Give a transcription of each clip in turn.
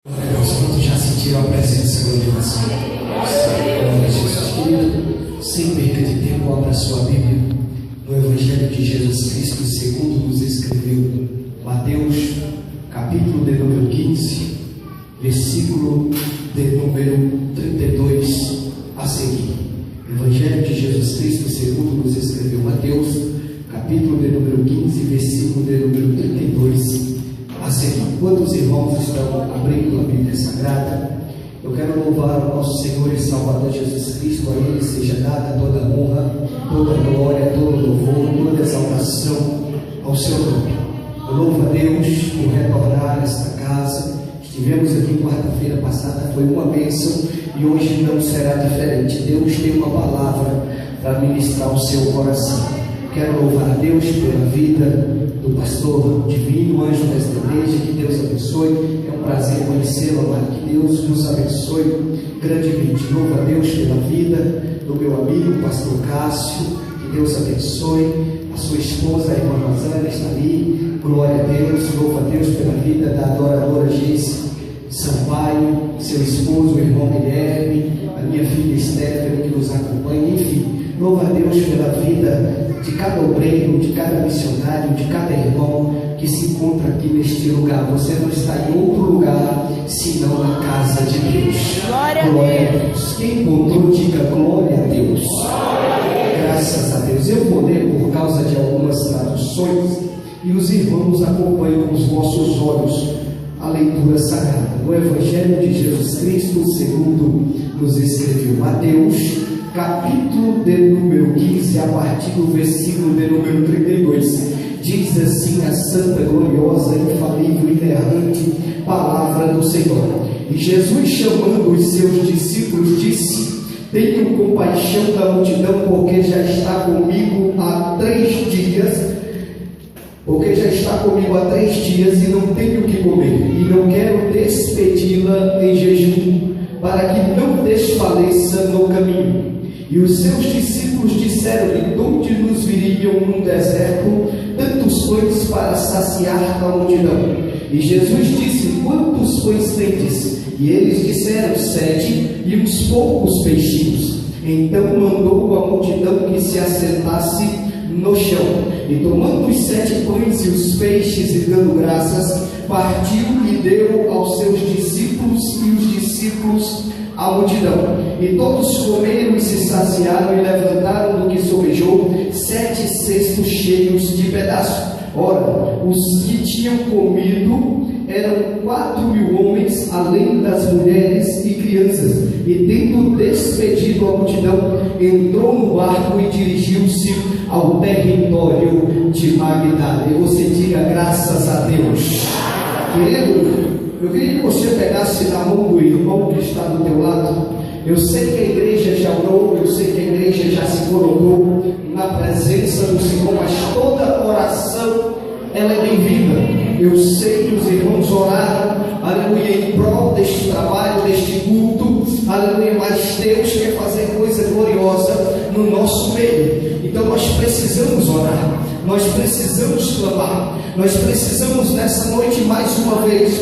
Quantos já sentiram a presença gloriosa? Glória a Jesus, querido. Sem perda de tempo, abra sua Bíblia no Evangelho de Jesus Cristo, segundo nos escreveu Mateus, capítulo de número 15, versículo de número 32 a seguir. Evangelho de Jesus Cristo, segundo nos escreveu Mateus, capítulo de número 15, versículo de número 32 a seguir. Quando os irmãos estão abrindo a Bíblia Sagrada, eu quero louvar o nosso Senhor e Salvador Jesus Cristo. A Ele seja dada toda a honra, toda a glória, todo o louvor, toda a exaltação ao seu nome. Eu louvo a Deus por retornar a esta casa. Estivemos aqui quarta-feira passada, foi uma bênção e hoje não será diferente. Deus tem uma palavra para ministrar o seu coração. Quero louvar a Deus pela vida do pastor Divino, anjo desta igreja. Que Deus abençoe. É um prazer conhecê-lo, amado. Que Deus nos abençoe grandemente. Louvo a Deus pela vida do meu amigo, pastor Cássio. Que Deus abençoe. A sua esposa, a irmã Rosana, está ali. Glória a Deus. Louvo a Deus pela vida da adoradora Geice Sampaio, seu esposo, o irmão Guilherme, a minha filha Stephanie, que nos acompanha. Enfim, louvo a Deus pela vida de cada obreiro, de cada missionário, de cada irmão que se encontra aqui neste lugar. Você não está em outro lugar senão na casa de Deus. Glória a Deus. Quem encontrou, diga glória a Deus. Graças a Deus. Eu vou ler por causa de algumas traduções e os irmãos acompanham com os vossos olhos a leitura sagrada. No Evangelho de Jesus Cristo, segundo nos escreveu Mateus, capítulo de número 15, a partir do versículo de número 32, diz assim a santa, gloriosa, infalível, inerrante palavra do Senhor. E Jesus, chamando os seus discípulos, disse: tenham compaixão da multidão, porque já está comigo há 3 dias, e não tenho o que comer, e não quero despedi-la em jejum, para que não desfaleça no caminho. E os seus discípulos disseram-lhe: de onde nos viriam num deserto tantos pães para saciar a multidão? E Jesus disse: quantos pães tendes? E eles disseram: 7, e uns poucos peixinhos. Então mandou a multidão que se assentasse no chão, e tomando os 7 pães e os peixes, e dando graças, partiu e deu aos seus discípulos, e os discípulos à multidão. E todos comeram e se saciaram, e levantaram do que sobejou 7 cestos cheios de pedaços. Ora, os que tinham comido eram 4.000 homens, além das mulheres e crianças. E tendo despedido a multidão, entrou no barco e dirigiu-se ao território de Magdala. E você diga graças a Deus. Querido, eu queria que você pegasse na mão do irmão que está do teu lado. Eu sei que a igreja já orou, eu sei que a igreja já se colocou na presença do Senhor, mas toda oração ela é bem-vinda. Eu sei que os irmãos oraram, aleluia, em prol deste trabalho, deste culto, aleluia, mas Deus quer fazer coisa gloriosa no nosso meio. Então nós precisamos orar, nós precisamos clamar, nós precisamos nessa noite mais uma vez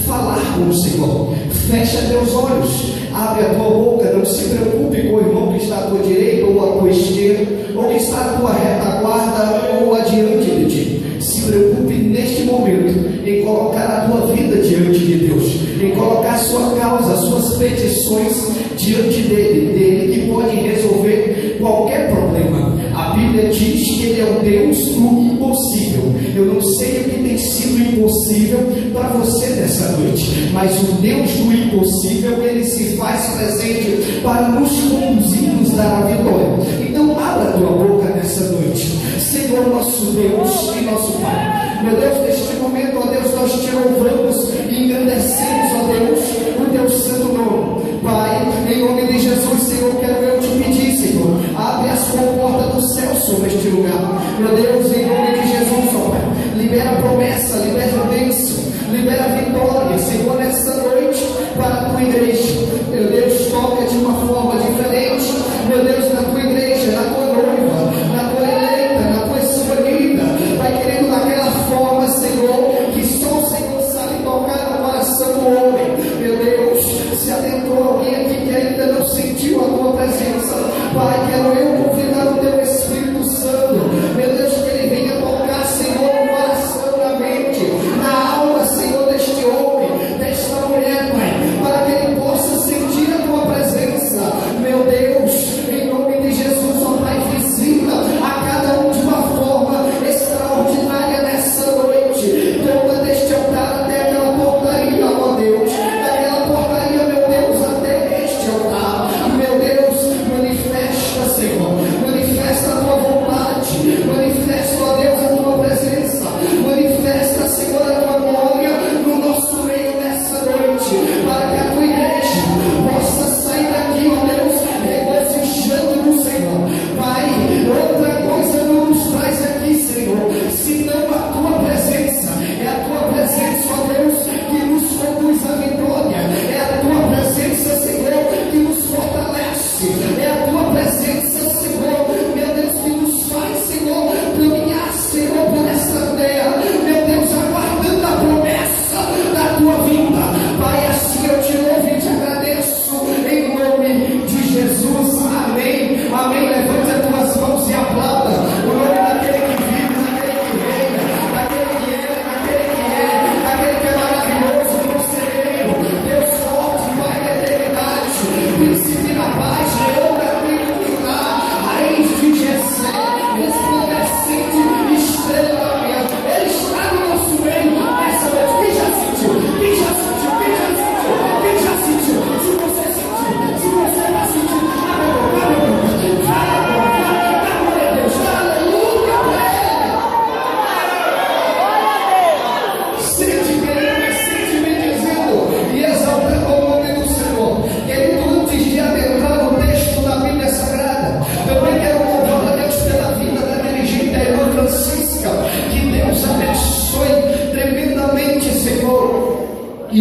falar com o Senhor. Fecha teus olhos, abre a tua boca, não se preocupe com o irmão que está à tua direita ou à tua esquerda, ou que está à tua retaguarda ou adiante de ti. Se preocupe neste momento em colocar a tua vida diante de Deus, em colocar a sua causa, as suas petições diante dele que pode resolver qualquer problema. A Bíblia diz que Ele é o Deus do impossível. Eu não sei o que tem sido impossível para você nessa noite, mas o Deus do impossível, Ele se faz presente para nos conduzir, nos dar a vitória. Então abra a tua boca nessa noite. Senhor nosso Deus e nosso Pai, meu Deus, neste momento, ó Deus, nós te louvamos e engrandecemos, ó Deus, o teu santo nome. Pai, em nome de Jesus, Senhor, quero eu te pedir, Senhor, abre a sua porta do céu sobre este lugar. Meu Deus, em nome de Jesus, ó Pai, libera a promessa, libera a bênção, libera a vitória, Senhor, nesta noite para a tua igreja. Meu Deus, toca de uma forma diferente, meu Deus, na tua igreja, na tua noiva, na tua eleita, na tua escolhida. Vai querendo daquela forma, Senhor, que só o Senhor sabe tocar no coração do homem.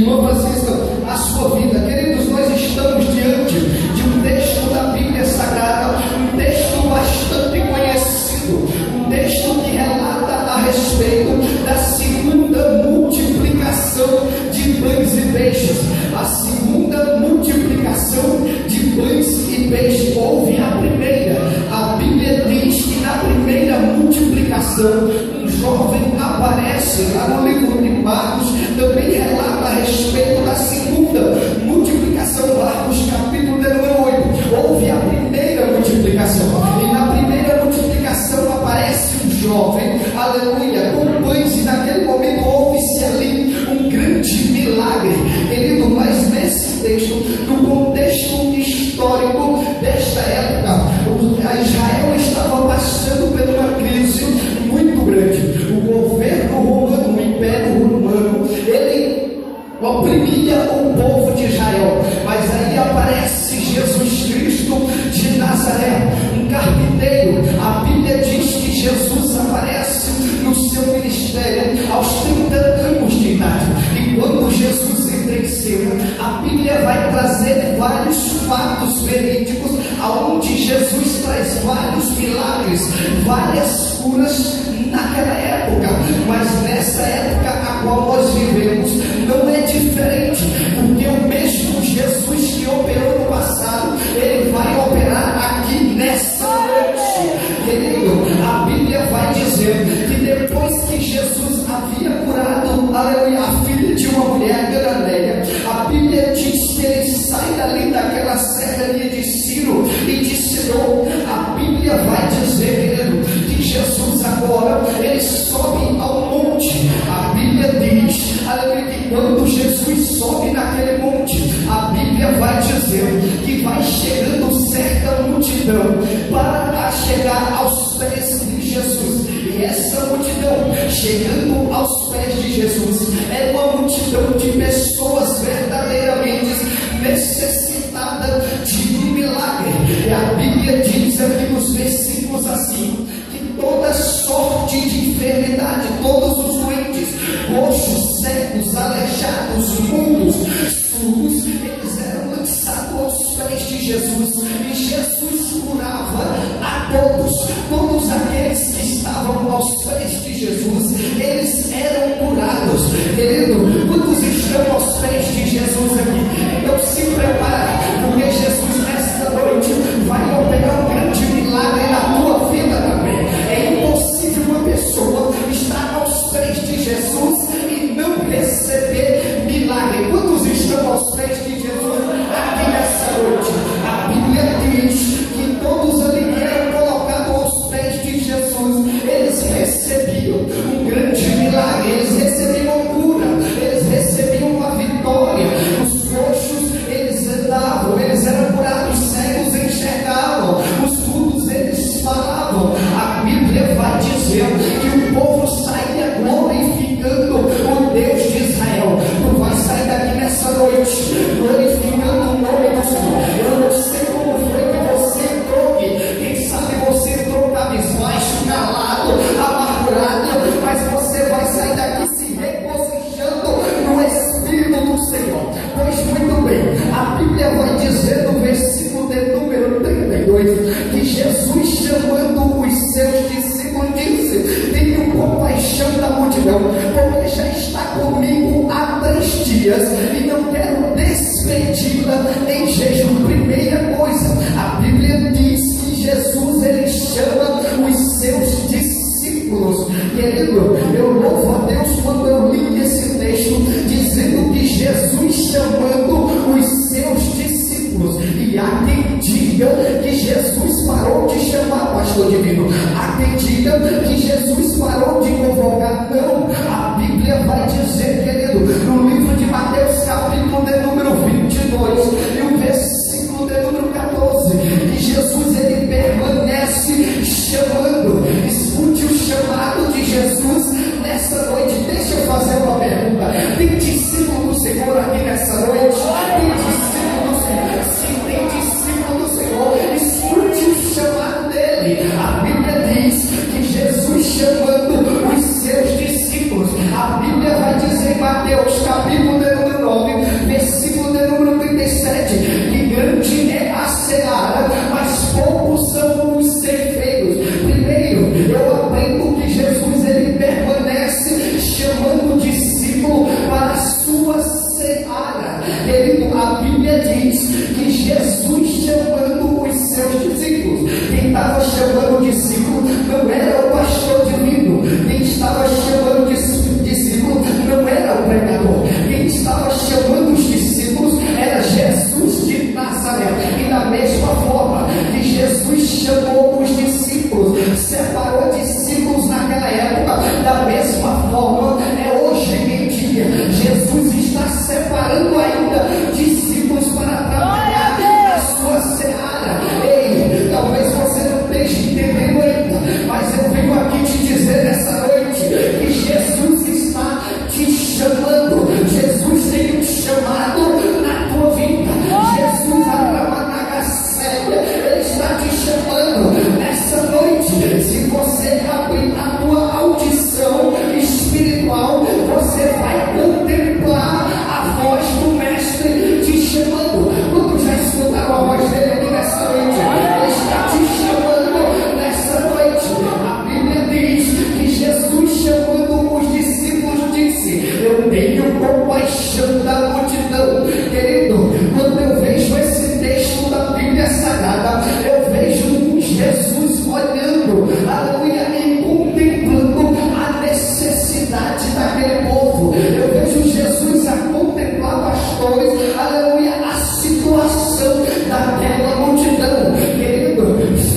irmã Francisca, a sua vida. Queridos, nós estamos diante de um texto da Bíblia Sagrada, um texto bastante conhecido, um texto que relata a respeito da segunda multiplicação de pães e peixes. A segunda multiplicação de pães e peixes. Houve a primeira. A Bíblia diz que na primeira multiplicação um jovem aparece lá no livro de Marcos, também relata a respeito da segunda multiplicação. Marcos capítulo número 8. Houve a primeira multiplicação, e na primeira multiplicação aparece um jovem, aleluia, com pães, e naquele momento houve-se ali um grande milagre, querido. Mas nesse texto, no contexto histórico desta época, Israel estava passando por uma crise muito grande. O governo romano, o Império Romano, ele oprimia o povo de Israel. Mas aí aparece Jesus Cristo de Nazaré, um carpinteiro. A Bíblia diz que Jesus aparece no seu ministério aos 30 anos de idade. E quando Jesus entra em cena, a Bíblia vai trazer vários fatos verídicos, aonde Jesus traz vários milagres, várias curas naquela época. Mas nessa época a qual nós vivemos não é diferente, porque o mesmo Jesus que operou no passado, ele vai operar aqui nessa noite. Querido, a Bíblia vai dizer que depois que Jesus havia curado, aleluia, a filha de uma mulher cananeia, a Bíblia diz que ele sai dali daquela serrania de Ciro e de Sidom. A Bíblia vai dizer, querido, que Jesus agora ele sobe ao monte. A Bíblia diz, aleluia, que quando Jesus sobe naquele monte, a Bíblia vai dizer que vai chegando certa multidão para chegar aos pés de Jesus. E essa multidão chegando aos pés de Jesus é uma multidão de pessoas verdadeiramente necessitadas de um milagre. E a Bíblia diz aqui nos versículos assim, que toda sorte de enfermidade, todos os doentes, coxos, cegos, aleijados, mudos, surdos, eles eram lançados aos pés de Jesus. E Jesus curava a todos aqueles que estavam aos pés de Jesus, eles eram curados. Querido, quantos estão aos pés de Jesus aqui? Então se prepare, porque Jesus nesta noite vai operar um grande milagre na tua vida também. É impossível uma pessoa estar aos pés de Jesus e não receber milagre. Quantos estão aos pés de Jesus aqui nessa noite? A Bíblia diz que todos ali que eram colocados aos pés de Jesus, eles recebiam um grande milagre, eles recebiam cura, eles recebiam uma vitória. Os coxos, eles andavam, eles eram curados, os cegos enxergavam, os mudos, eles falavam. A Bíblia vai dizer que o povo saía glorificando o Deus de Israel. Tu vai sair daqui nessa noite glorificando o nome do Senhor. Eu não sei como foi que você entrou aqui. Quem sabe você entrou cabisbaixo, calado, amargurado, mas você vai sair daqui se regozijando no Espírito do Senhor. Pois muito bem, a Bíblia vai dizer no versículo de número 32 que Jesus, chamando os seus discípulos, disse: tenho compaixão da multidão, porque já está comigo há 3 dias e não quero despedi-la em jejum. Primeira coisa, a Bíblia diz que Jesus ele chama os seus discípulos. Querido, eu louvo a Deus quando eu li esse texto dizendo que Jesus chamando os seus discípulos. E há quem diga que Jesus parou de chamar, pastor divino. Há quem diga que Jesus parou de convocar. Não, a Bíblia vai dizer, querido, no livro de Mateus capítulo de número 22 e o versículo de número 14, que Jesus ele permanece chamando. Escute o chamado de Jesus nessa noite. Deixa eu fazer uma pergunta: tem discípulo do Senhor aqui nessa noite? Tem discípulo do Senhor? Se tem discípulo do Senhor, escute o chamado dele. A Bíblia diz que Jesus chamando os seus discípulos, a Bíblia vai dizer em Mateus capítulo número 9 Querido, a Bíblia diz que Jesus chamando os seus discípulos, quem estava chamando o discípulo não era o pastor divino, quem estava chamando o discípulo não era o pregador, quem estava chamando os discípulos era Jesus de Nazaré. E da mesma forma que Jesus chamou os discípulos, separou discípulos naquela época, da mesma forma é hoje em dia. Jesus está separando ainda discípulos para trabalhar na sua seara. Ei, talvez você não esteja entendendo ainda, mas eu venho aqui te dizer nessa noite que Jesus está te chamando. Jesus tem um chamado na tua vida. Jesus, Ele está te chamando nessa noite. Se você abrir a tua audição espiritual, você vai contemplar a voz do Mestre te chamando. Quantos já escutaram a voz dele aqui nessa noite? Ele está te chamando nessa noite. A Bíblia diz que Jesus, chamando os discípulos, disse: eu tenho compaixão da multidão. Querido, quando eu vejo esse texto da Bíblia Sagrada, eu vejo Jesus olhando, aleluia, e contemplando a necessidade daquele povo. Eu vejo Jesus a contemplar, pastores, aleluia, a situação daquela multidão. Querido,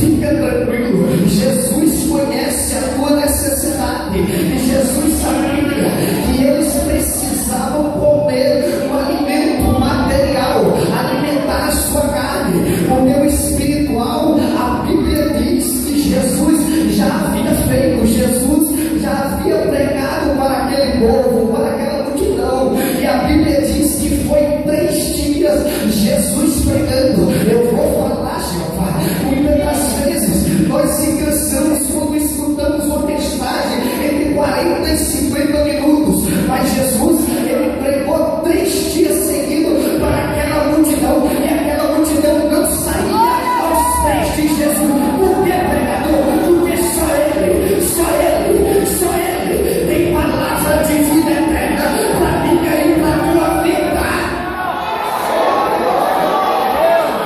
fica tranquilo, Jesus conhece a tua necessidade, e Jesus sabia que eles precisavam comer um alimento material, alimentar a sua carne, o meu espiritual. A Bíblia diz que Jesus já havia feito, Jesus já havia pregado para aquele povo, para aquela multidão, e a Bíblia diz que foi 3 dias Jesus pregando. Eu vou falar, Jeová, muitas das vezes nós se cansamos quando escutamos uma mensagem entre 40 e 50 minutos, mas Jesus, ele pregou 3 dias seguidos para aquela multidão, e aquela multidão não saía aos pés de Jesus. Por que, pregador? Porque só ele tem palavra de vida eterna para mim e para a tua vida.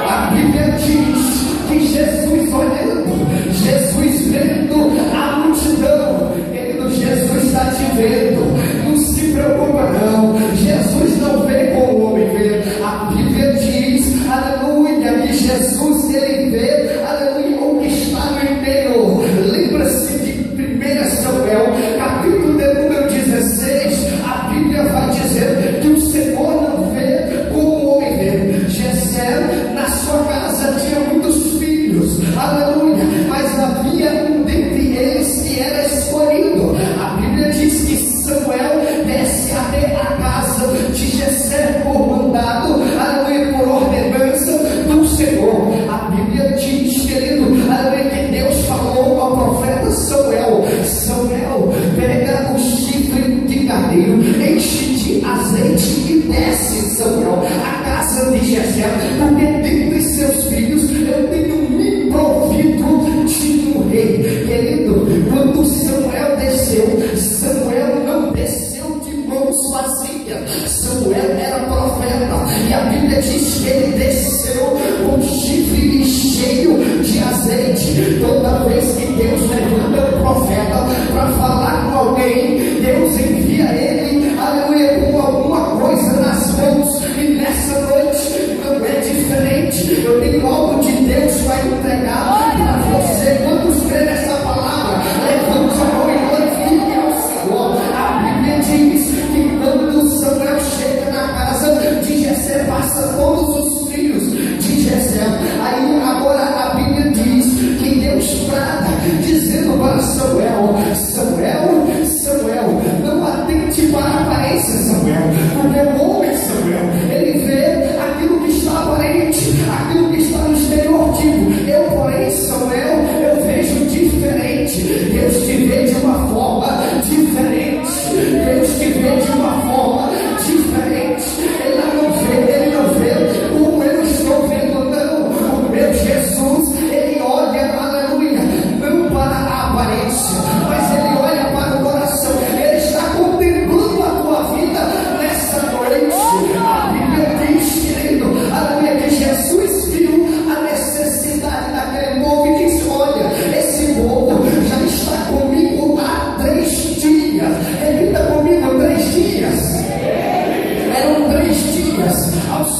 A Bíblia diz que Jesus olhando, Jesus vendo a multidão. Querido, Jesus está te vendo, não se preocupa não. Jesus não vê como o homem vê. A Bíblia diz, aleluia, que Jesus, ele vê, aleluia, o que está no interior. Lembra-se de 1 Samuel, capítulo de número 16, a Bíblia vai dizer que o Senhor não vê como o homem vê. Jessé, na sua casa, tinha muitos filhos, aleluia, mas havia um dentre eles que era escolhido. A Bíblia diz que Samuel desce até a casa de Jessé por mandado, aleluia, por ordenança do Senhor. A Bíblia diz, querido, aleluia, que Deus falou ao profeta Samuel: Samuel, pega o chifre de carneiro, enche de azeite e desce, Samuel, a casa de Jessé, porque dentre seus filhos eu tenho me provido de um rei. Querido, quando Samuel desceu, Samuel não desceu de mãos vazias. Samuel era profeta, e a Bíblia diz que ele desceu com chifre cheio de azeite. Toda vez que Deus levanta um profeta para falar com alguém, Deus envia ele, aleluia, com alguma coisa nas mãos. E nessa noite não é diferente. Eu tenho algo de Deus para entregar para você. Quantos crê nessa palavra? Levante a mão e glorifique ao Senhor. A Bíblia diz que quando Samuel chega na casa de Jessé, passa todos os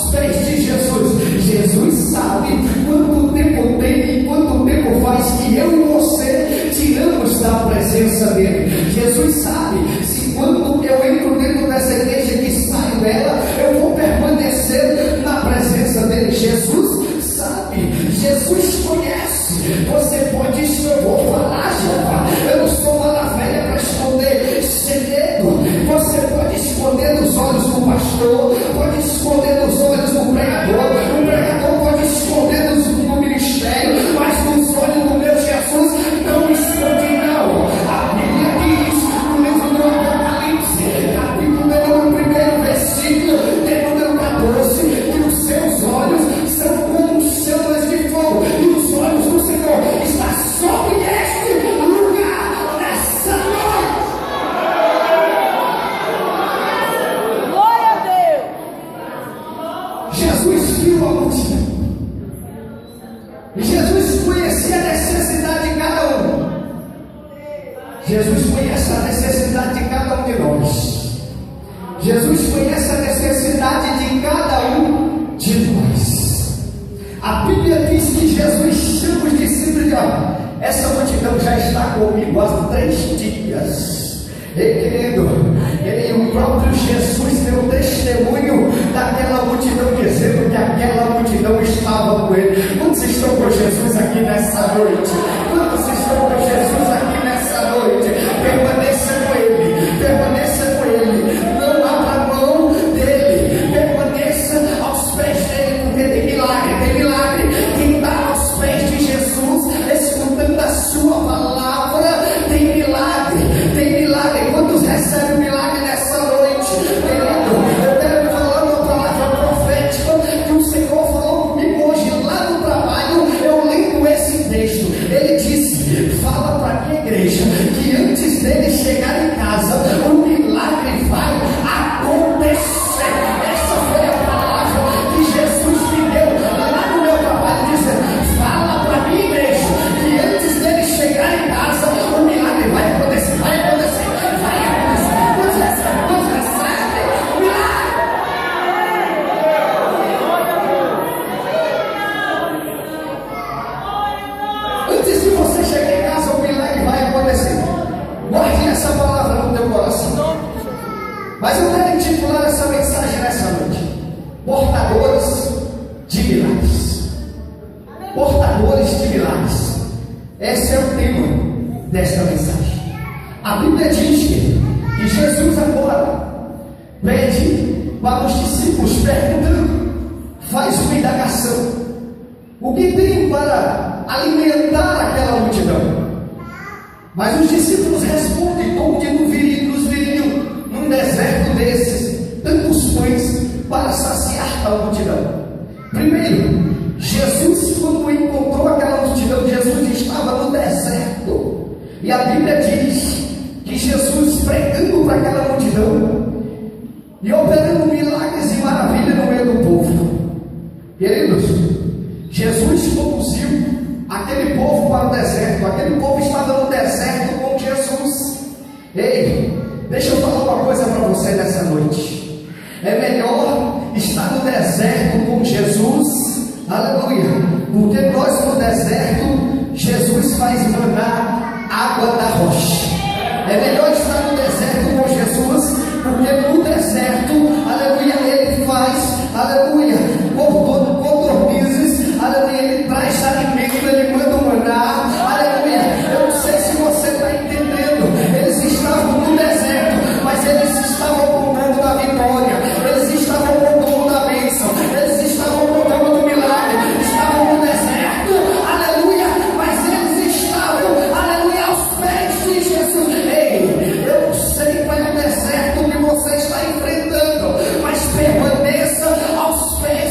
aos pés de Jesus. Jesus sabe quanto tempo tem e quanto tempo faz que eu e você tiramos da presença dele. Jesus sabe se quando eu entro dentro dessa igreja que saio dela, eu vou permanecer na presença dele. Jesus sabe, Jesus conhece. Você pode isso, eu vou falar, Jeová. Eu não sou mala velha para esconder segredo. Você pode esconder dos olhos do pastor, pode esconder dos olhos do pregador, o pregador pode esconder do ministério, mas dos olhos do meu Jesus não esconde não. A Bíblia diz no livro do Apocalipse, capítulo 1, versículo de número 14, que os seus olhos são como chamas de fogo, e os olhos do Senhor estão sobre este lugar nessa noite. Glória a Deus. Jesus viu a multidão. E Jesus conhecia a necessidade de cada um. Jesus conhece a necessidade de cada um de nós. Jesus conhece a necessidade de cada um de nós. A Bíblia diz que Jesus chama os discípulos de olha, essa multidão já está comigo há 3 dias. Ei, querido, o próprio Jesus deu testemunho daquela multidão, dizendo que aquela multidão estava com ele. Quantos estão com Jesus aqui nessa noite? Quantos estão com Jesus aqui nessa noite? Permaneça com ele, permaneça com ele, não abra mão dele, permaneça aos pés dele, porque tem milagre, tem milagre. Quem está aos pés de Jesus, escutando a sua palavra, tem milagre, tem milagre. Quantos recebem milagre nessa noite? Querido, eu quero falar uma palavra profética que o Senhor falou comigo hoje lá no trabalho. Eu lendo esse texto, ele disse: fala para a minha igreja que antes dele chegar em casa, o milagre vai acontecer. Essa foi a palavra que Jesus me deu lá no meu trabalho, dizendo: fala para a minha igreja que antes dele chegar em casa, o milagre vai acontecer, vai acontecer, vai acontecer. Nos recebe o milagre. Antes de você chegar em casa, o milagre vai acontecer. Guarde essa palavra no teu coração. Mas eu quero intitular essa mensagem nessa noite: portadores de milagres. Portadores de milagres. Esse é o tema desta mensagem. A Bíblia diz que Jesus agora pede para os discípulos, perguntando, faz uma indagação: o que tem para alimentar aquela multidão? Mas os discípulos respondem como que nos viriam num deserto desses tantos pães para saciar a multidão. Primeiro, Jesus, quando encontrou aquela multidão, Jesus estava no deserto. E a Bíblia diz que Jesus, pregando para aquela multidão e operando milagres e maravilhas no meio do povo. Queridos, Jesus conduziu aquele povo para o deserto. Aquele povo estava no deserto com Jesus. Ei, deixa eu falar uma coisa para você nessa noite. É melhor estar no deserto com Jesus, aleluia, porque nós no deserto, Jesus faz manar água da rocha. É melhor estar no deserto com Jesus, porque no deserto, aleluia, ele faz, aleluia, codornizes, aleluia, ele traz alimento, ele manda o maná, aleluia. Eu não sei se você está entendendo. Eles estavam no deserto, mas eles estavam contando da vitória, eles estavam contando da bênção, eles estavam contando do milagre, estavam no deserto, aleluia, mas eles estavam, aleluia, aos pés de Jesus. Ei, eu não sei qual é o deserto que você está enfrentando, mas permaneça aos pés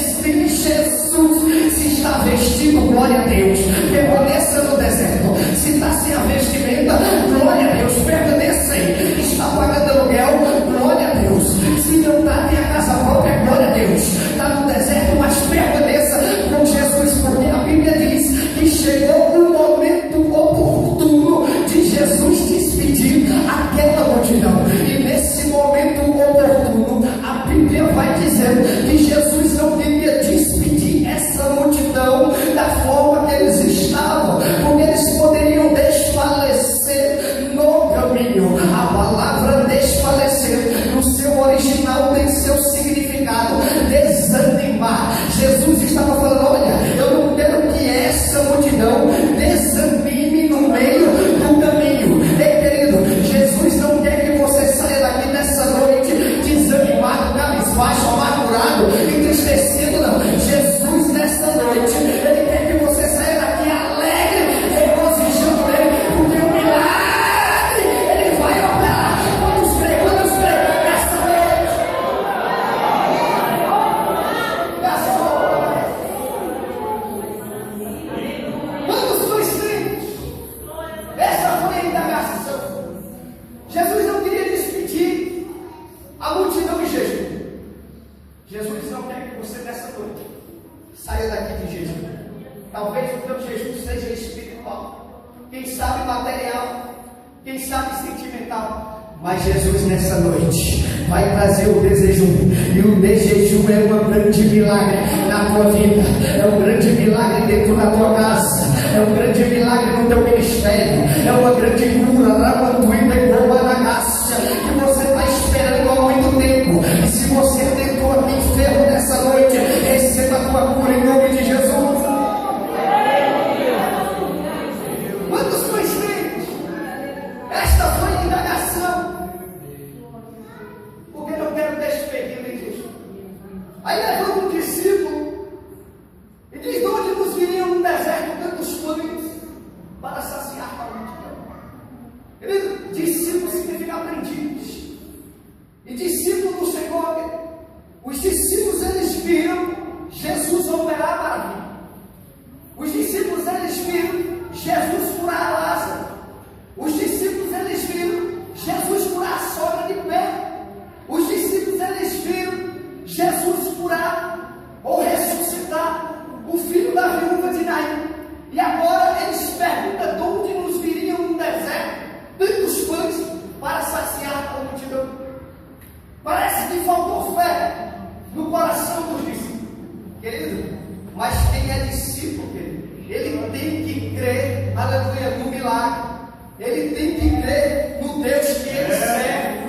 Saia daqui de jejum. Talvez o teu jejum seja espiritual, quem sabe material, quem sabe sentimental. Mas Jesus nessa noite vai trazer o desjejum. E o desjejum é um grande milagre na tua vida, é um grande milagre dentro da tua casa, é um grande milagre no teu ministério, é uma grande cura na mantuída e boa na graça que você está esperando há muito tempo. E se você tentou aqui enfermo nessa noite, receba a tua cura em nome de Jesus. Quantos conhecemos? Esta foi a indagação. Porque eu quero despedir em Jesus. Aí levanta um discípulo e diz: de onde nos viriam no deserto tantos pães para saciar a multidão? Discípulo significa aprendiz. E discípulo do Senhor, os discípulos eles viram Jesus operar maravilha. Os discípulos eles viram Jesus curar Lázaro. Os discípulos eles viram Jesus curar a sogra de pé. Os discípulos eles viram Jesus curar ou ressuscitar o filho da viúva de Naim. E agora eles perguntam: de onde nos viriam no deserto tantos pães para saciar a multidão? Parece que faltou fé no coração dos discípulos, querido. Mas quem é discípulo, querido, ele tem que crer, aleluia, no milagre. Ele tem que crer no Deus que ele serve.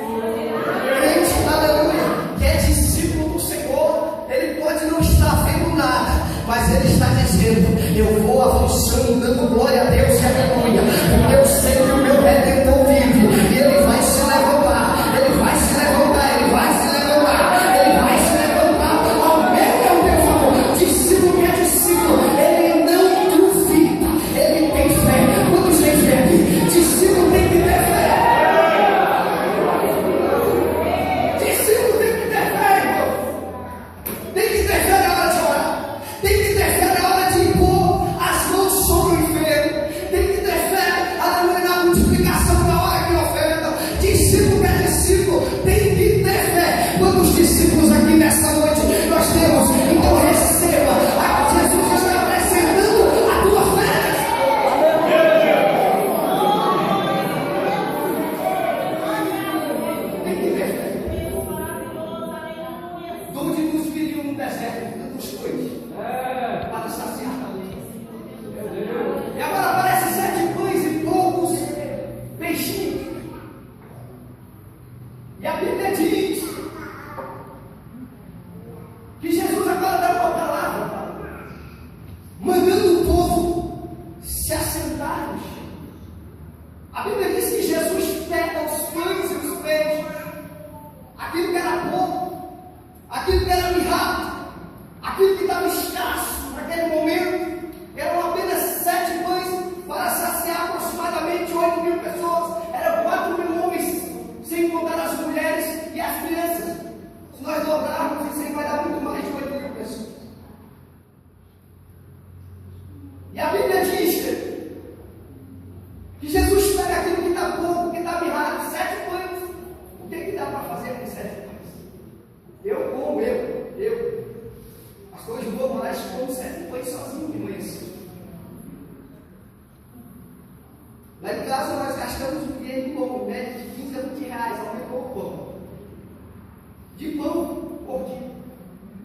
Crente, aleluia, que é discípulo do Senhor, ele pode não estar vendo nada, mas ele está dizendo: eu vou avançando, dando glória a Deus e aleluia, porque eu sei que o meu Redentor vive, e ele vai se levantar, ele vai se levantar, ele vai se levantar, ele vai se levantar ao meu favor. Discípulo que é discípulo, ele não duvida, ele tem fé. Quantos têm fé aqui? Discípulo tem que ter fé. Discípulo tem que ter fé, irmão. Tem que ter fé na hora de orar. Tem que ter fé na hora de impor as mãos sobre o enfermo. Tem que ter fé, aleluia, na multiplicação na hora que oferta. Discípulo que é discípulo tem que ter fé. Quantos discípulos aqui nessa noite nós temos? Então receba. A Jesus está apresentando a tua fé. Tem que ter fé. De onde nos viriam no deserto tantos pães para saciar a multidão? E agora aparece 7 pães e poucos peixinhos. E a Bíblia diz que Jesus agora dá uma palavra, mandando o povo se assentar no chão. A Bíblia diz que Jesus pega os pães e os peixes, aquilo que era pouco, aquilo que era mirrado, aquilo que estava escasso naquele momento. Eram apenas 7 pães para saciar aproximadamente 8.000 pessoas. Eram 4.000 homens, sem contar as mulheres e as crianças. Se nós dobrarmos isso aí, vai dar muito mais de 8.000 pessoas. E a Bíblia diz que Jesus pega aquilo que está pouco, que está mirrado, 7 pães. O que dá para fazer com 7 pães? Eu como, Pastor João Moraes come 7 pães sozinho de manhã cedo. Lá em casa nós gastamos um dinheiro bom, né, de 15 a 20 reais, aumentou o pão. De pão por dia.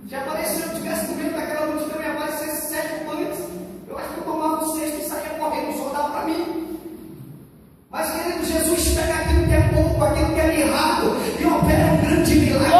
Já apareceu, se eu tivesse no meio daquela multidão e aparecesse 7 pães, eu acho que eu tomava um cesto e saía correndo, só dava para mim. Mas, querido, Jesus pega aquilo que é pouco, aquilo que é mirrado, e opera um grande milagre.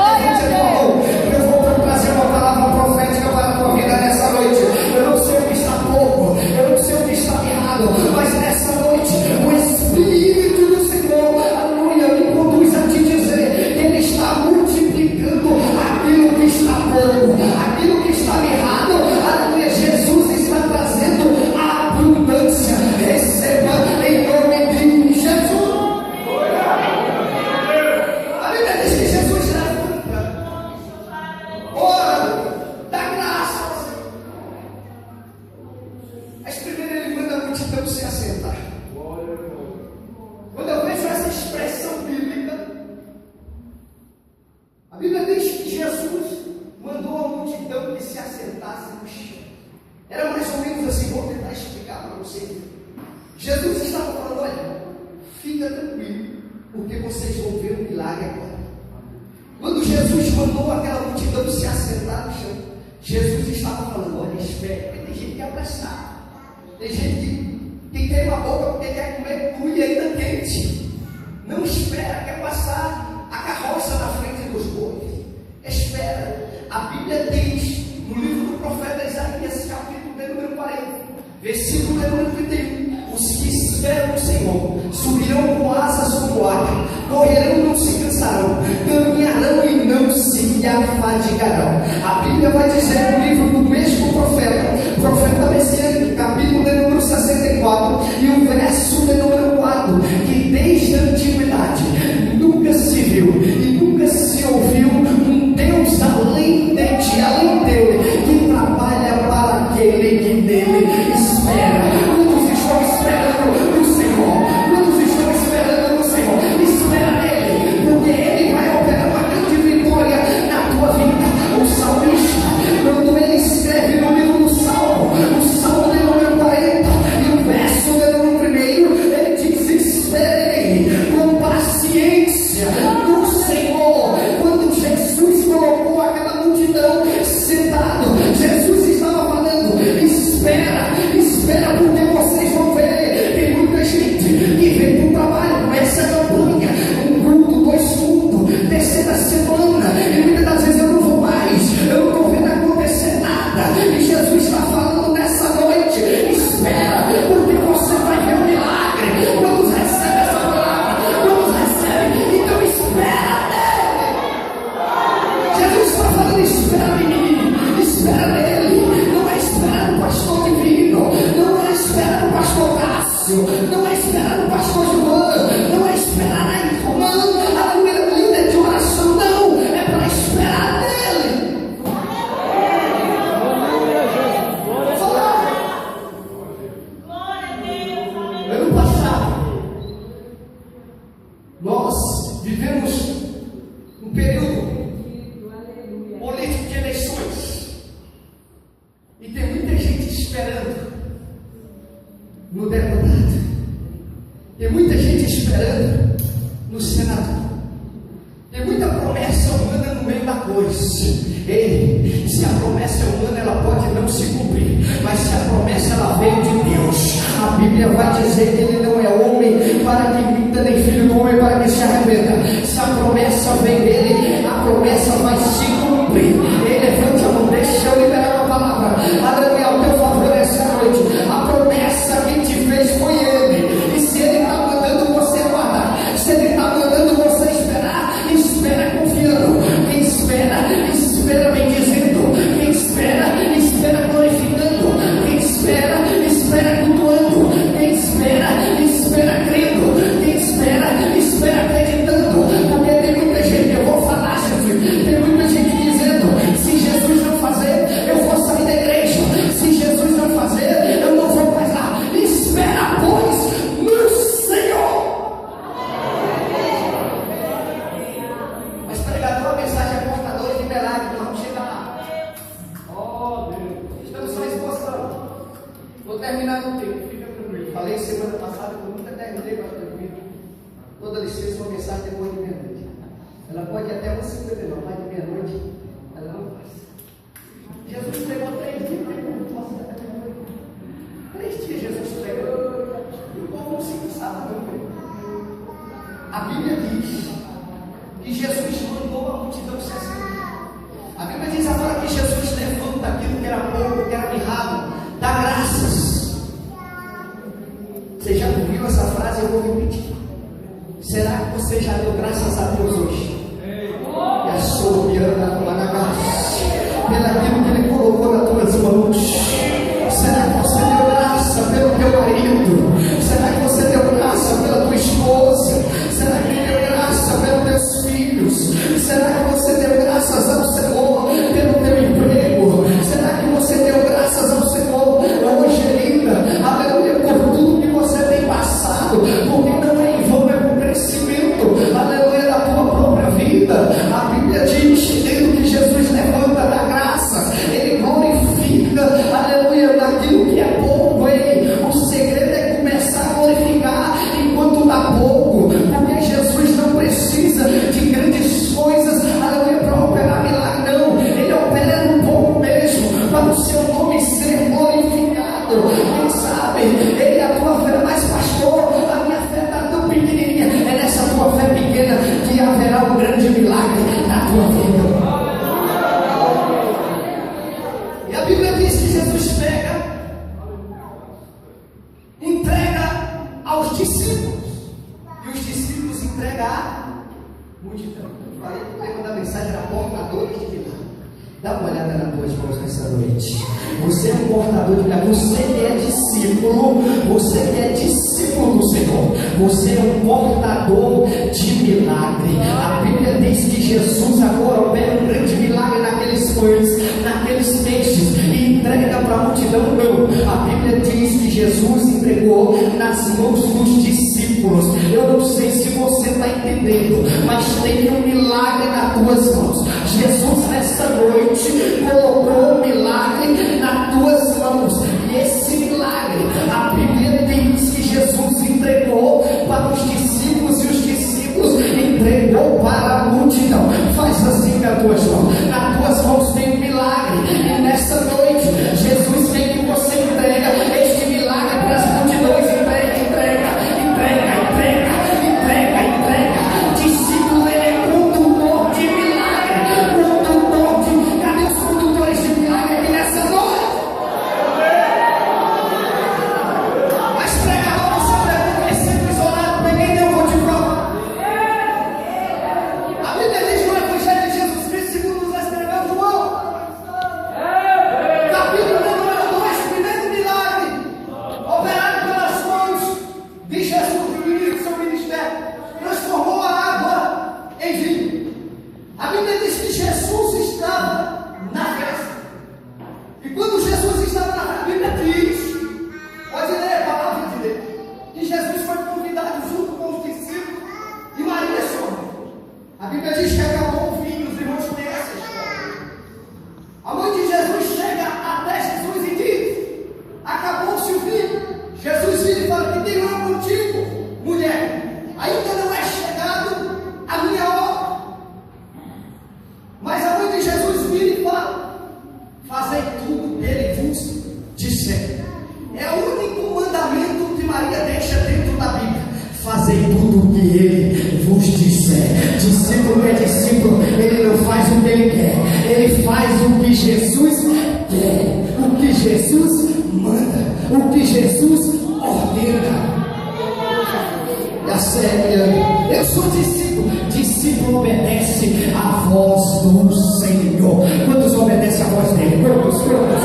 Eu vou trazer uma palavra profética para a tua vida nessa noite. Eu não sei o que está pouco, eu não sei o que está mirrado, mas nessa noite o Espírito do Senhor, aleluia, me conduz a te dizer que Ele está multiplicando aquilo que está pouco, aquilo que está mirrado, aleluia. Jesus está trazendo a abundância. Receba em nome de Jesus. A Bíblia diz que Jesus levanta você. Jesus estava falando: olha, fica tranquilo, porque vocês vão ver um milagre agora. Quando Jesus mandou aquela multidão se assentar no chão, Jesus estava falando: olha, espera, porque tem gente que é abraçada, tem gente que tem uma boca porque quer comer cuia ainda quente. Não espera, quer passar a carroça na frente dos bois. Espera. A Bíblia diz no livro do profeta Isaías, capítulo de número 40, versículo de número 31: os que esperam no Senhor subirão com asas como águia, correrão e não se cansarão, caminharão e não se afadigarão. A Bíblia vai dizer no livro do mesmo profeta messiânico, capítulo de número 64 e o verso de número 4, que desde a antiguidade nunca se viu e nunca se ouviu um Deus além de ti, além dele, que trabalha para aquele que nele espera. Quantos estão esperando no Senhor? Quantos estão esperando no Senhor? Espera nele, porque ele vai operar uma grande vitória na tua vida. O salmista, quando ele escreve no livro do Salmo, o Salmo de número 40 e o verso de número 1, ele diz: esperem com paciência no Senhor. Quando Jesus colocou aquela multidão sentado, Jesus estava falando: espera, porque vocês vão ver. Tem muita gente que vem para o trabalho com essa campanha, um culto, 2 cultos, terceira semana, e muitas das vezes eu não vou mais, eu não estou vendo acontecer nada. E Jesus está falando nessa noite: espera, porque você vai ver um milagre. Quando recebe essa palavra, quando recebe, então espera nele. Jesus está falando: espera em mim, espera nele. Não é esperar no pastor divino, não é esperar no pastor Cássio, não é esperar no pastor João, não é esperar na irmã, a primeira líder de oração, não, é para esperar nele. Ano passado, nós vivemos um período político de eleições, e tem muita gente esperando no deputado, tem muita gente esperando no senador, tem muita promessa humana no meio da coisa. Ei, se a promessa é humana, ela pode não se cumprir, mas se a promessa ela veio de Deus, a Bíblia vai dizer que ele não é homem para que minta, nem filho do homem para que se arrependa. Se a promessa vem dele, a promessa vai se cumprir. Ele levante a mão, deixa eu liberar a palavra, aleluia, ao teu favor essa noite. A promessa que te fez foi ele, e se ele está mandando você guardar, se ele está mandando você esperar, espera confiando. Quem espera bendizendo. Quem espera glorificando. Quem espera cultuando. Quem espera crendo. Quem espera acreditando. Porque tem muita gente, eu vou falar, gente, tem muita gente dizendo: se Jesus não fazer, eu vou sair da igreja. Se Jesus não fazer, eu não vou mais lá. Espera, pois, no Senhor. Mas pregador, mensagem é portador de milagre, nós vamos chegar lá. Oh, Deus, estamos só exposição. Vou terminar no tempo, fica tranquilo. Falei semana passada que eu nunca terminei para tranquilo. Toda licença, uma mensagem depois de meia-noite. Ela pode ir até 1h59, mais de meia-noite, ela não faz. Jesus pregou 3 dias, pregou 3 dias Jesus pregou, e o povo não se cansava não. A Bíblia diz que Jesus mandou a multidão se assentar. A Bíblia diz agora que Jesus levanta aquilo que era pouco, que era mirrado, dá graças. Você já ouviu essa frase? Eu vou repetir. Será que você já deu graças a Deus hoje? E a soberana Managás, pelaquilo que Ele colocou nas tuas mãos. Será que você deu graça pelo teu marido? Será que você deu graça pela tua esposa? Será que deu graça pelos teus filhos? Será que você deu graças ao Senhor pelo teu emprego? Será que você deu graças ao Senhor hoje, linda? Aleluia, por tudo que você tem passado, porque não é em vão, é por crescimento, aleluia, da tua própria vida. A Bíblia diz que Jesus levanta da graça, Ele glorifica tuas mãos nessa noite. Você é um portador de milagre. Você que é discípulo. Você que é discípulo do Senhor. Você é um portador de milagre. A Bíblia diz que Jesus agora opera um grande milagre naqueles pães, naqueles peixes, e entrega para a multidão. Não. A Bíblia diz que Jesus entregou nas mãos dos discípulos. Eu não sei se você está entendendo, mas tem um milagre nas tuas mãos. Jesus nesta noite colocou um milagre nas tuas mãos, e esse milagre, a Bíblia diz que Jesus entregou para os discípulos, e os discípulos entregou para a multidão. Faz assim com as tuas mãos. Nas tuas mãos tem um milagre, e nessa noite Jesus vem que você entrega este milagre para as multidões. Entrega. Discípulo, ele é condutor de milagre. Cadê os condutores de milagre aqui nessa noite? Mas pregador, você vai ser aprisionado, ninguém deu vou te provar. A Bíblia diz no Evangelho de Jesus Cristo, segundo nos escreveu João, capítulo número 2, primeiro milagre operado pelas mãos de Jesus no início do seu ministério, transformou a água em vinho. A Bíblia diz que Jesus estava na festa, e quando Jesus estava na festa, a Bíblia diz, pode ler a palavra de Deus, que Jesus foi convidado junto com os discípulos e Maria sua mãe. A Bíblia diz que acabou o vinho. Os irmãos conhecem essa história. A mãe de Jesus chega até Jesus e diz: acabou-se o vinho. Jesus vira e fala: que tenho eu contigo, mulher, ainda não é chegado a minha hora. Mas a mãe de Jesus vira e fala: fazei tudo que ele vos disser. É o único mandamento que Maria deixa dentro da Bíblia: fazei tudo o que ele vos disser. Discípulo é discípulo, ele não faz o que ele quer, ele faz o que Jesus quer, o que Jesus manda, o que Jesus ordena. E a séria, eu sou discípulo. Discípulo obedece à voz do Senhor. Quantos obedecem à voz dele? Quantos obedecem?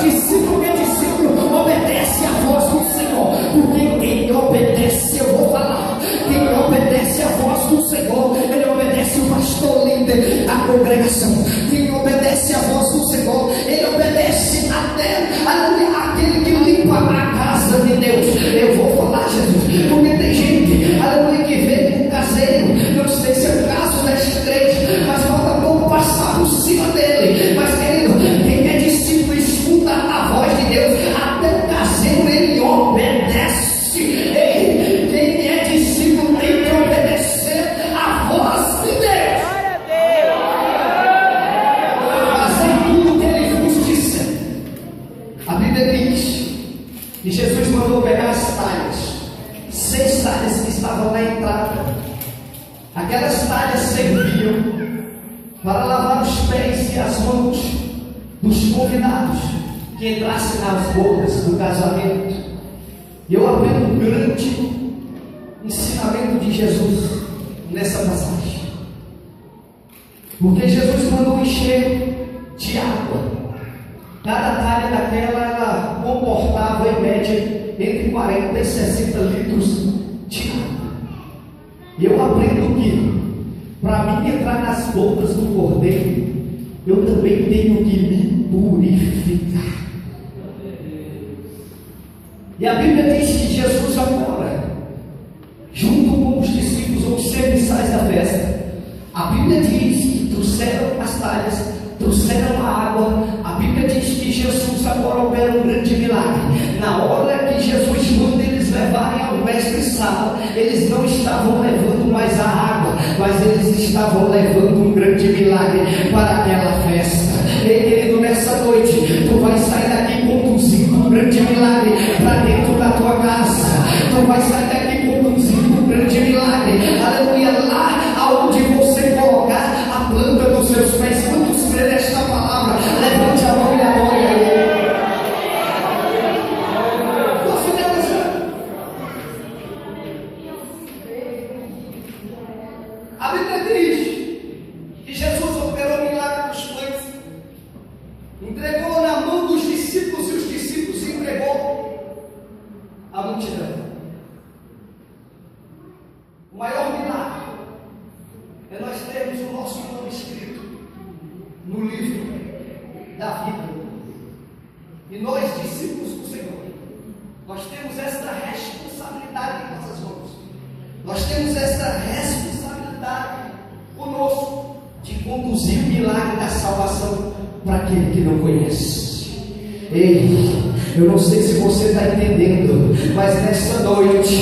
Discípulo é discípulo, obedece à voz do Senhor. Porque quem obedece, eu vou falar, quem obedece à voz do Senhor, ele obedece o pastor líder da congregação. Quem obedece à voz do Senhor, ele obedece até aquele que limpa a casa de Deus. Eu vou falar, Jesus, porque tem gente, aleluia, que vem com o caseiro. Não sei se é o caso das três, mas falta pouco passar por cima dele. Mas querido, quem é discípulo escuta a voz de Deus. Até o caseiro ele obedece. Ei, quem é discípulo tem que obedecer a voz de Deus. Fazer tudo o que ele vos disse. A Bíblia diz que Jesus mandou pegar as talhas, 6 talhas que estavam na entrada. Aquelas talhas serviam para lavar os pés e as mãos dos convidados que entrassem nas bodas do casamento. E eu aprendo um grande ensinamento de Jesus nessa passagem, porque Jesus mandou encher de água. Cada talha daquela, ela comportava em média entre 40 e 60 litros de água. E eu aprendo que para mim entrar nas bodas do Cordeiro, eu também tenho que me purificar. E a Bíblia diz que Jesus agora, junto com os discípulos, os serviçais da festa, a Bíblia diz que trouxeram as talhas, trouxeram a água. A Bíblia diz que Jesus agora opera um grande milagre. Na hora que Jesus manda eles levarem ao mestre-sala, eles não estavam levando mais a água, mas eles estavam levando um grande milagre para aquela festa. Ei, querido, nessa noite tu vai sair daqui conduzindo um grande milagre para dentro da tua casa. Tu vai sair daqui conduzindo um grande milagre, aleluia, lá aonde você colocar a planta dos seus pés. Quantos creem nesta palavra? Levante a mão e adore a Ele. A Bíblia diz que Jesus operou o milagre dos pães entregou na mão dos discípulos e os discípulos entregou à multidão. O maior milagre é nós termos o nosso nome escrito no livro da vida. E nós, discípulos do Senhor, nós temos esta responsabilidade em nossas mãos. Nós temos esta responsabilidade conosco de conduzir o milagre da salvação para aquele que não conhece. Ei, eu não sei se você está entendendo, mas nesta noite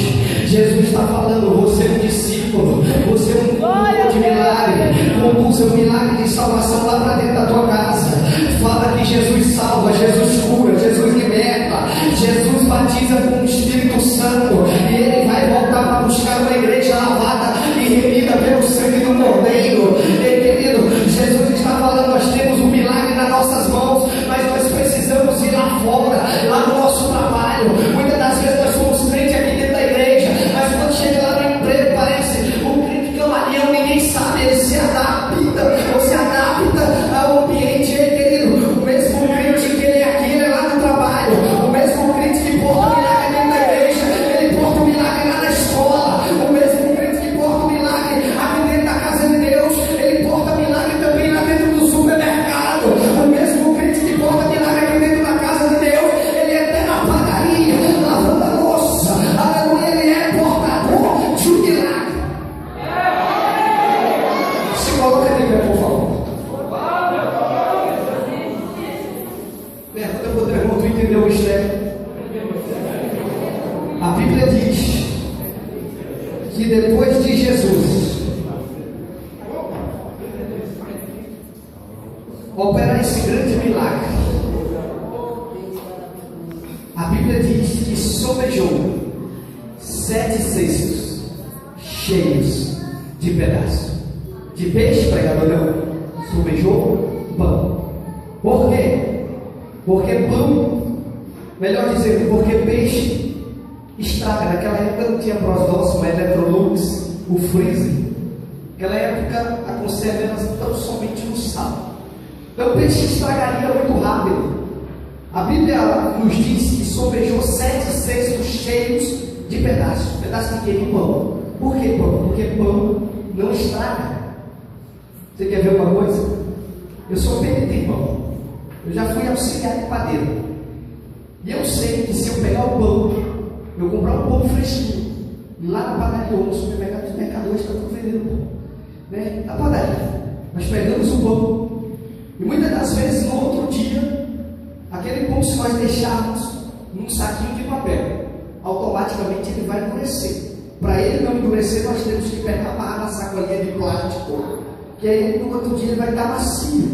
Jesus está falando: você é um discípulo, você é um condutor de milagre, conduza o milagre de salvação lá para dentro da tua casa. Fala que Jesus salva, Jesus cura, Jesus liberta, Jesus batiza com o Espírito Santo, e Ele vai voltar para buscar uma igreja lavada e remida pelo sangue do Cordeiro. Ei, querido, Jesus está falando: nós temos um milagre nas nossas mãos, mas nós precisamos ir lá fora, lá no nosso trabalho. Muitas das vezes nós somos crentes aqui dentro da igreja, mas quando chega lá no emprego, parece um crente camaleão, ninguém sabe, ele se adapta ou se adapta ao ambiente. Ei, querido, o mesmo crente que ele é aqui, ele é lá no trabalho. O mesmo crente que porta o milagre dentro da igreja, ele porta o milagre lá na escola. O mesmo crente que porta o milagre aqui dentro da casa de Deus, ele porta milagre também lá dentro do supermercado. O mesmo crente que porta milagre aqui dentro da casa de Deus, ele é até na padaria, lavando a louça. Aleluia, ele é portador de um milagre. Se coloca de pé, por favor. Pergunta para o teu irmão: tu entendeu o mistério? A Bíblia diz que depois de Jesus operar esse grande milagre, a Bíblia diz que sovejou 7 cestos cheios de pedaços de peixe, pregador, não, sovejou pão. Por quê? Porque pão, melhor dizendo, porque peixe estraga. Naquela época não tinha prosdóximo, Electrolux, o freezer. Naquela época a conserva era tão somente no sal. Então o peixe estragaria muito rápido. A Bíblia nos diz que sovejou 7 cestos cheios de pedaços. Pedaço de quê? De pão. Por que pão? Porque pão não estraga. Você quer ver uma coisa? Eu sou PNT, irmão. Eu já fui auxiliar de padeiro. E eu sei que se eu pegar o pão, eu comprar um pão fresquinho, lá na padaria ou no supermercado, os mercadores estão vendendo pão, né? Na padaria. Nós pegamos o pão, e muitas das vezes no outro dia, aquele pão, se nós deixarmos num saquinho de papel, automaticamente ele vai endurecer. Para ele não endurecer, nós temos que pegar, amarrar na sacolinha de plástico, que aí no outro dia ele vai estar macio,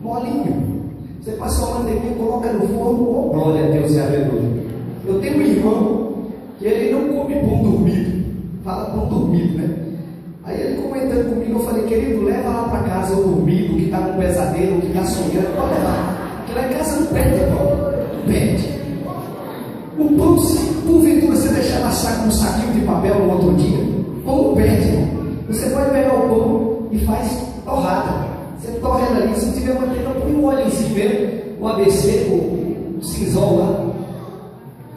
molinho. Você passa uma manteiguinha, coloca no forno, oh, glória a Deus e aleluia. Eu tenho um irmão que ele não come pão dormido, fala pão dormido, né? Aí ele comentando comigo, eu falei: querido, leva lá para casa o dormido, que está com pesadelo, que está sonhando, pode levar, porque lá em casa não perde pão, não perde. O pão, se porventura você deixar passar com um saquinho de papel no outro dia, o pão não perde, irmão. Você pode pegar o pão e faz torrada. Você torra ela ali, se tiver manteiga, põe um óleo em cima, o ABC, o cinzol lá,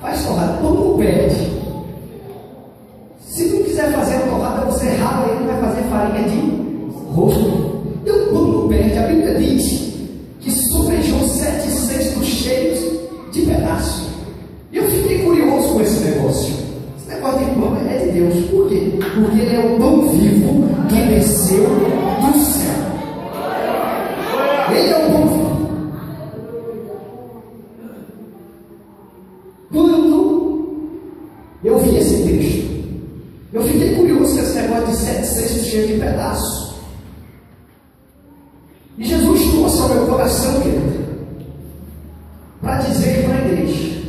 faz torrada, o pão não perde. Se não quiser fazer a torrada, você rala ele, vai fazer farinha de rosto. E o pão não perde. A Bíblia diz que sovejou 7 cestos cheios de pedaços. E eu fiquei curioso com esse negócio. Esse negócio de pão é de Deus. Por quê? Porque ele é o pão vivo que desceu do céu. Ele é o pão vivo. Quando eu vi esse texto, eu fiquei curioso com esse negócio de 7 cestos cheios de pedaços. E Jesus trouxe ao meu coração, querido, para dizer para a igreja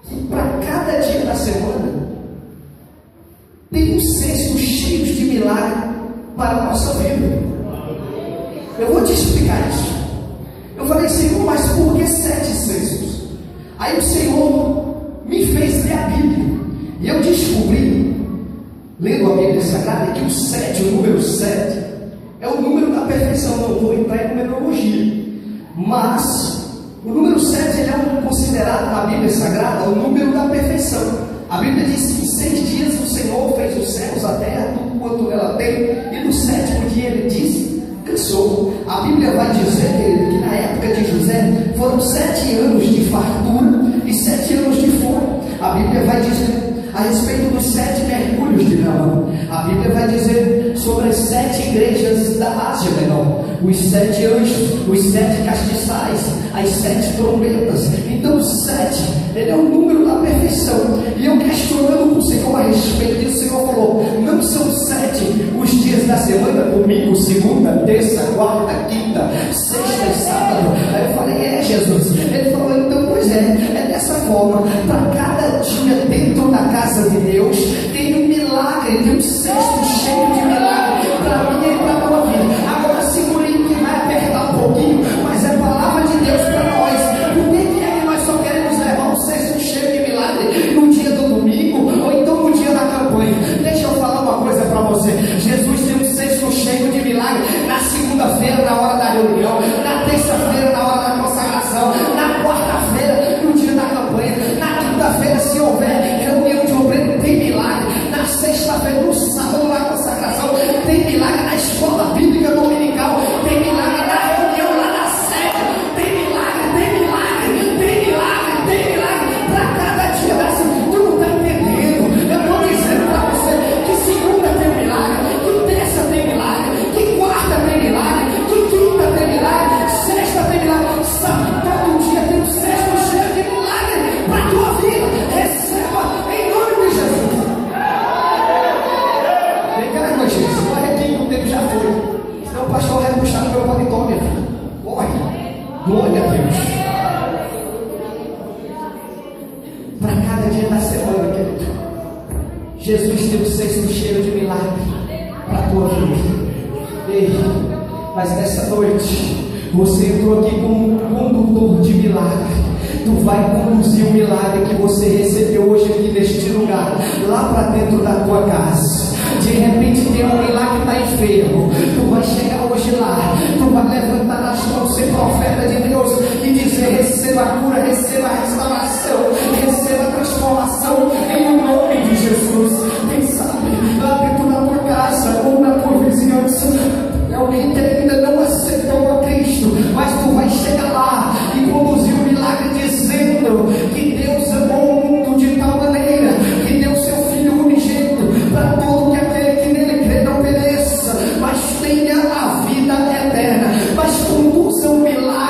que para cada dia da semana tem um cesto cheio de milagre para a nossa vida. Eu vou te explicar isso. Eu falei: Senhor, mas por que 7 cestos? Aí o Senhor me fez ler a Bíblia. E eu descobri, lendo a Bíblia Sagrada, que o 7, o número 7, é o número da perfeição. Não vou entrar em numerologia. Mas o número 7 ele é considerado na Bíblia Sagrada o número da perfeição. A Bíblia diz que em 6 dias o Senhor fez os céus, a terra, tudo quanto ela tem, e no 7º dia ele diz, cansou. A Bíblia vai dizer, querido, que na época de José foram 7 anos de fartura e 7 anos de fome. A Bíblia vai dizer a respeito dos 7 mergulhos de Naamã. A Bíblia vai dizer sobre as 7 igrejas da Ásia Menor, os 7 anjos, os 7 castiçais, as 7 trombetas. Então o 7, ele é o número da perfeição. E eu questionando com o Senhor a respeito disso, o Senhor falou, não são 7 os dias da semana, domingo, segunda, terça, quarta, quinta, sexta e sábado. Aí eu falei, Jesus. Ele falou, então, pois é dessa forma, para cada dia dentro da casa de Deus, tem um milagre, tem um cesto cheio de milagre, para mim e para a tua vida. Agora segura aí que vai apertar um pouquinho, mas é a palavra de Deus para nós. Por que é que nós só queremos levar um cesto cheio de milagre no dia do domingo, ou então no dia da campanha? Deixa eu falar uma coisa para você. Jesus tem um cesto cheio de milagre na segunda-feira, na hora da reunião, na terça-feira, na hora da consagração, na quarta-feira, no dia da campanha, na quinta-feira, se houver reunião de obreiro, tem milagre. Na sexta-feira, no sábado, na consagração, tem milagre. Na escola bíblica dominical, tem milagre. Na reunião lá na sede, tem milagre, tem milagre, tem milagre, tem milagre. Para cada dia dessa, tu não está entendendo. Eu estou dizendo para você que segunda tem milagre, que terça tem milagre, que quarta tem milagre, que quinta tem milagre, sexta tem milagre. Sabe, todo dia tem um cesto cheio de milagre para a tua vida. Receba em nome de Jesus. Vem cá, irmã Jesus, corre aqui que o tempo já foi. Senão o pastor vai puxar no meu paletó, minha filha. Corre. Glória a Deus. Para cada dia da semana, querido, Jesus tem um cesto cheio de milagre para a tua vida. Ei, mas nessa noite, você entrou aqui como um condutor de milagre. Tu vai conduzir o milagre que você recebeu hoje aqui neste lugar, lá para dentro da tua casa. De repente tem alguém lá que está enfermo. Tu vai chegar hoje lá, tu vai levantar as mãos, ser profeta de Deus e dizer: receba a cura, receba a restauração, receba a transformação em o nome de Jesus. Quem sabe lá dentro da tua casa ou na tua vizinhança, alguém que ainda não aceitou a Cristo, mas tu vai chegar lá e conduzir o milagre dizendo que Deus amou o mundo de tal maneira que deu seu Filho unigênito para todo que aquele que nele crê não pereça, mas tenha a vida eterna. Mas conduza o milagre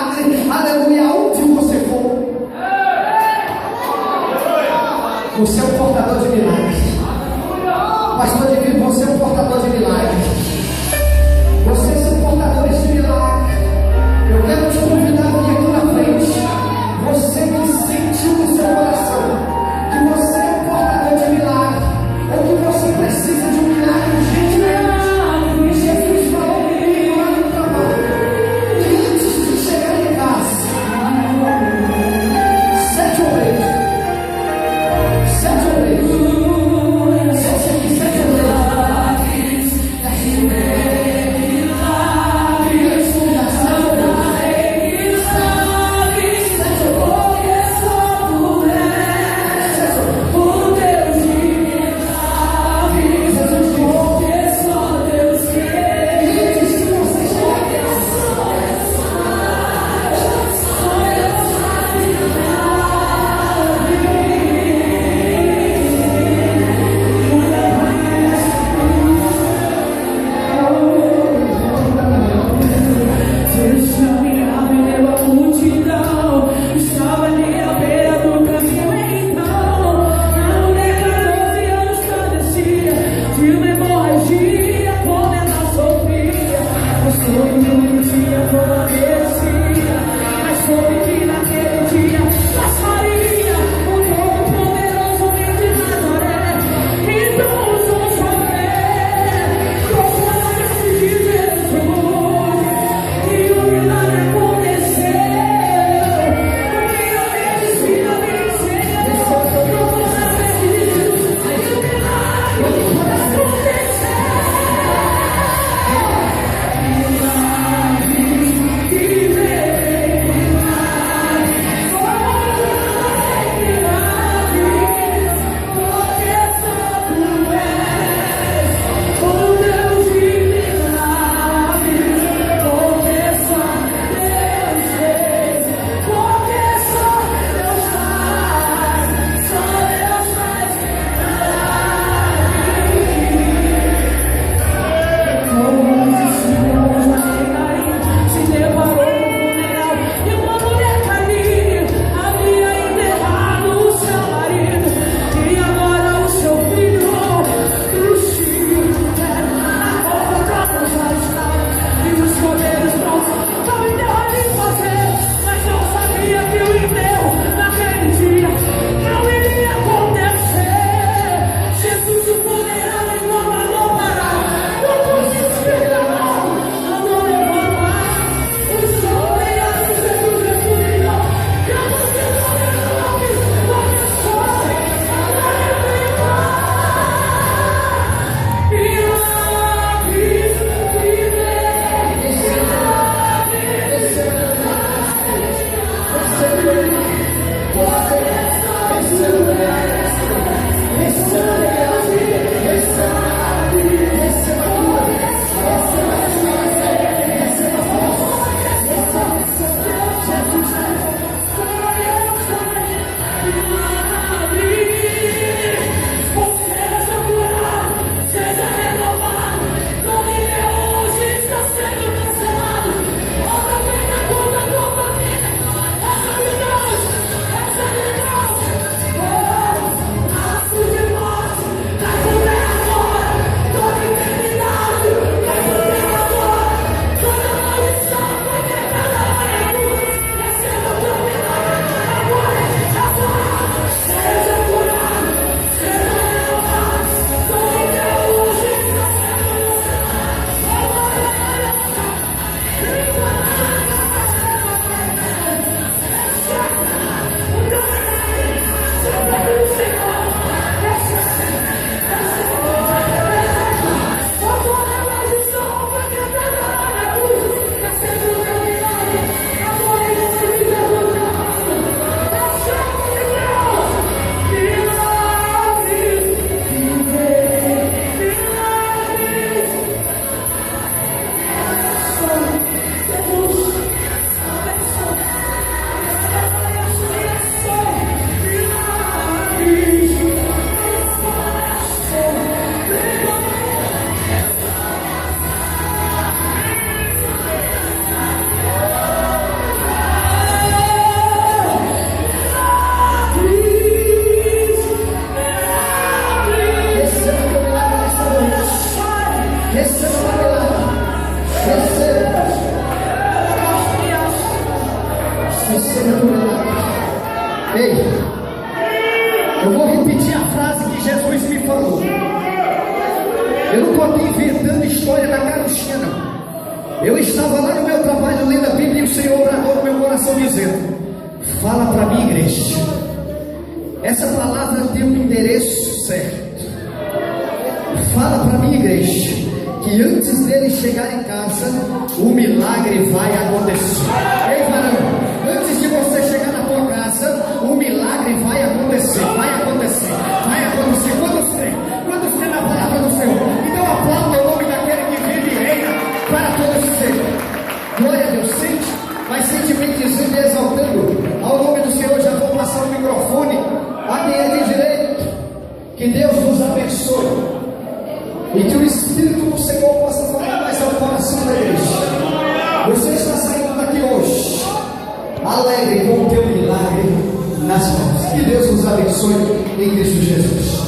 receba tua milagre. Ei, eu vou repetir a frase que Jesus me falou. Eu não estou aqui inventando história da carochinha, não. Eu estava lá no meu trabalho lendo a Bíblia e o Senhor bradou no meu coração dizendo: fala para mim, igreja. Essa palavra tem um endereço certo. Fala para mim, igreja, que antes dele chegar em casa, o milagre vai acontecer. Ei, varão, antes de você chegar na tua casa, o milagre vai acontecer, vai acontecer, vai acontecer. Quantos crê na palavra do Senhor? Então aplauda o nome daquele que vive e reina para todos sempre. Glória a Deus, sente, mas sente bem dizendo e exaltando ao nome do Senhor. Já vou passar o microfone a quem é de direito. Que Deus nos abençoe e que o Espírito do Senhor possa falar mais ao coração da igreja. Você está saindo daqui hoje alegre com o teu milagre nas mãos. Que Deus nos abençoe em Cristo Jesus.